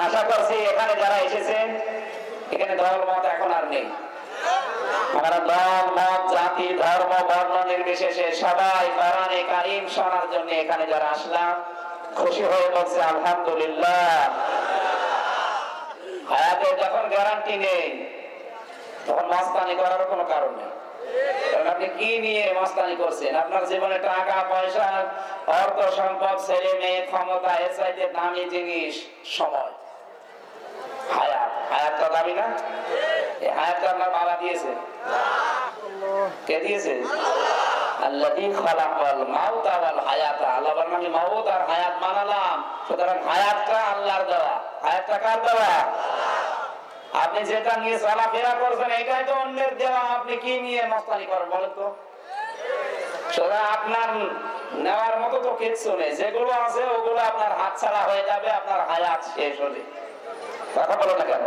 আশা করছি এখানে যারা এসেছেন এখানে দল মত এখন আর নেই। আমরা দল মত জাতি ধর্ম বর্ণ নির্বিশেষে সবাই কোরআনে কারীম শোনার জন্য এখানে যারা আসলাম খুশি হয়ে বলছে আলহামদুলিল্লাহ। হায়াতের যখন গ্যারান্টি নেই তখন মাস্তানি করার কোনো কারণ নেই। কারণ আপনি কি নিয়ে মাস্তানি করছেন? আপনার জীবনে টাকা পয়সা অর্থ সম্পদ ছেলে মেয়ে ক্ষমতা এর চাইতে দামি জিনিস সময়। হায়াত, হায়াতটা দামি না? এই হায়াতটা আপনার বাবা দিয়েছে? কে দিয়েছে? আল্লাযী খালাকাল মাউতা ওয়াল হায়াতা। আল্লাহ বলেন আমি মাউত আর হায়াত বানালাম, সুতরাং হায়াতটা আল্লাহর দেওয়া। হায়াতটা কার দেওয়া? আপনি যেটা নিয়ে চলাফেরা করছেন এটাই তো অন্যের দেওয়া। আপনি কি নিয়ে মস্তানি করেন বলেন তো? সেটা আপনার নেওয়ার মতো তো কিছু নেই। যেগুলো আছে ওগুলো আপনার হাতছাড়া হয়ে যাবে আপনার হায়াত শেষ হলে। কথা বলো না কেন?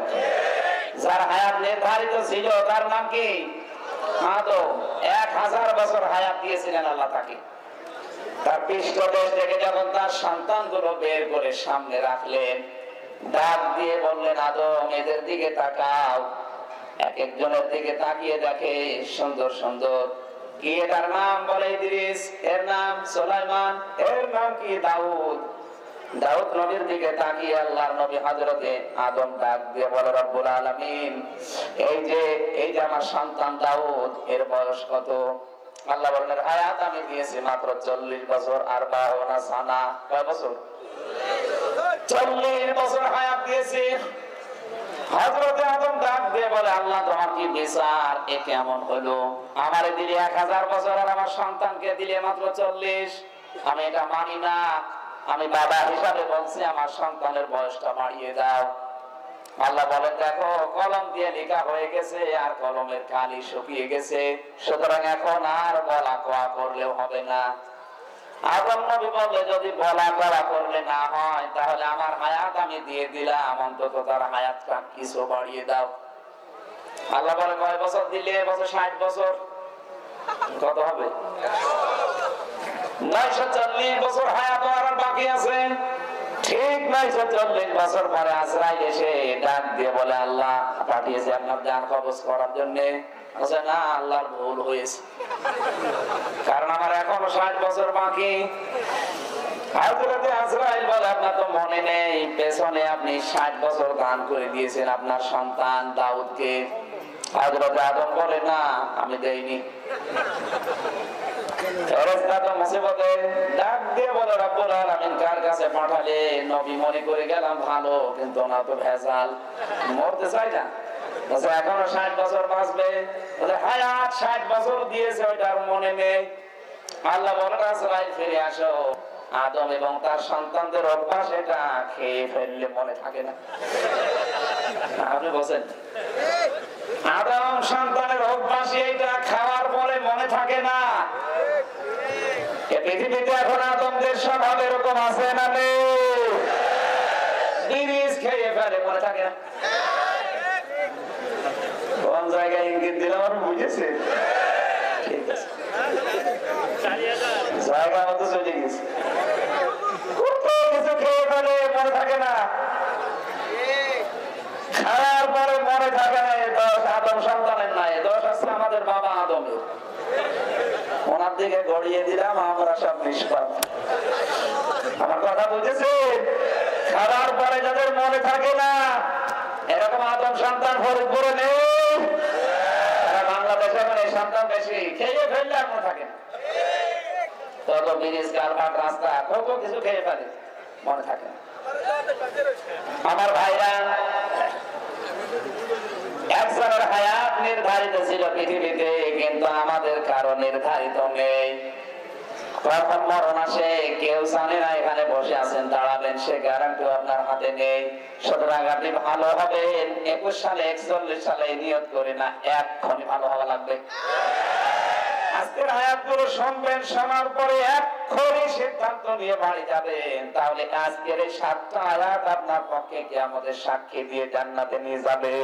যার হায়াত নির্ধারিত ছিল তার নাম কি? আদম। 1000 বছর হায়াত দিয়েছিলেন আল্লাহ তাকে। তার পৃষ্ঠদেশ থেকে যখন তার সন্তানগুলো বের করে সামনে রাখলেন, ডাক দিয়ে বললেন আদম এদের দিকে তাকাও। এক একজনের দিকে তাকিয়ে দেখে সুন্দর সুন্দর কি, এটার নাম বলে ইদ্রিস, এর নাম সুলাইমান, এর নাম কি দাউদ। দাউদ নবীর দিকে তাকিয়ে আল্লাহর নবী হযরতে আদম ডাক দিয়ে বলে রব্বুল আলামিন এই যে আমার সন্তান দাউদ এর বয়স কত? আল্লাহ বলেন হায়াত আমি দিয়েছি মাত্র 40 বছর। আর 52 সানা, কয় বছর? 40 বছর হায়াত দিয়েছি। হযরতে আদম ডাক দিয়ে বলে আল্লাহ তোমার কি বিচার? এ কেমন হলো? আমারে দিলে 1000 বছর আর আমার সন্তানকে দিলে মাত্র 40। আমি এটা মানি না। আমি বাবা হিসাবে বলছি আমার সন্তানের বয়সটা বাড়িয়ে দাও। আল্লাহ বলেন দেখো কলম দিয়ে লেখা হয়ে গেছে আর কলমের কালি শুকিয়ে গেছে, সুতরাং এখন আর বলা কোয়া করলেও হবে না। আদম নবী বললে যদি বলা করা করলে না হয় তাহলে আমার হায়াত আমি দিয়ে দিলাম, অন্তত তার হায়াতটা কিছু বাড়িয়ে দাও। আল্লাহ বলে কয় বছর দিলে? বছর 60 বছর। কত হবে? 940 বছর হায়াত আর বাকি আছে। ঠিক 940 বছর পরে আজরাইল এসে ডাক দিয়ে বলে আল্লাহ পাঠিয়েছে আপনার জান কবজ করার জন্য। বলে না, আল্লাহর ভুল হয়েছে, কারণ আমার এখনো 60 বছর বাকি। হযরতে আজরাইল বলে আপনার তো মনে নেই পেছনে আপনি 60 বছর দান করে দিয়েছেন আপনার সন্তান দাউদকে। হযরতে আদম বলে না আমি দেইনি। ফেরেশতা তো মুসিবতে ডাক দিয়ে বলে রব্বুল আলামিন কার কাছে পাঠালে? নবী মনে করে গেলাম ভালো, কিন্তু না তো ভেজাল, মরতে চাই না। বলে এখনো 60 বছর বাঁচবে। বলে হায়াত 60 বছর দিয়েছে ওইটার মনে নেই। আল্লাহ বলেন আজরাইল ফিরে আসো। আদম এবং তার সন্তানদের অভ্যাস এটা খেয়ে ফেললে মনে থাকে না। আপনি বলেন আদম সন্তানের অভ্যাস এটা খাওয়ার পরে মনে থাকে না। পৃথিবীতে এখন আদমদের স্বভাব এরকম আছে না নেই? জিনিস খেয়ে ফেলে মনে থাকে না। কোন জায়গায় ইঙ্গিত দিলাম আপনি বুঝেছে? ঠিক আছে, জায়গা মতো চলে গেছে। কিছু খেয়ে ফেলে মনে থাকে না, খাওয়ার পরে মনে থাকে না। এই দোষ আদম সন্তানের নাই, দোষ আছে আমাদের বাবা আদমের। ওনার দিকে গড়িয়ে দিলাম আমরা সব নিষ্পাপ। আমার কথা বুঝেছে? খাওয়ার পরে যাদের মনে থাকে না এরকম আদম সন্তান ফরিদপুরে নেই। বাংলাদেশে মানে সন্তান বেশি, খেয়ে ফেললে আর মনে থাকে না। তত ব্রিজ কালভার্ট রাস্তা কত কিছু খেয়ে ফেলে মনে থাকে না। আমার ভাইরা, একজনের হায়াত নির্ধারিত ছিল পৃথিবীতে, কিন্তু আমাদের কারো নির্ধারিত নেই। কখন মরণ আসে কেউ জানে না। এখানে বসে আছেন, দাঁড়াবেন, সে গ্যারান্টি আপনার হাতে নেই। সুতরাং আপনি ভালো হবেন 21 সালে 41 সালে নিয়ত করে না, এক্ষুনি ভালো হওয়া লাগবে। আজকের আয়াতগুলো শুনবেন, শোনার পরে এক্ষুনি সিদ্ধান্ত নিয়ে বাড়ি যাবেন। তাহলে আজকের এই 7টা আয়াত আপনার পক্ষে কিয়ামতের সাক্ষী দিয়ে জান্নাতে নিয়ে যাবে।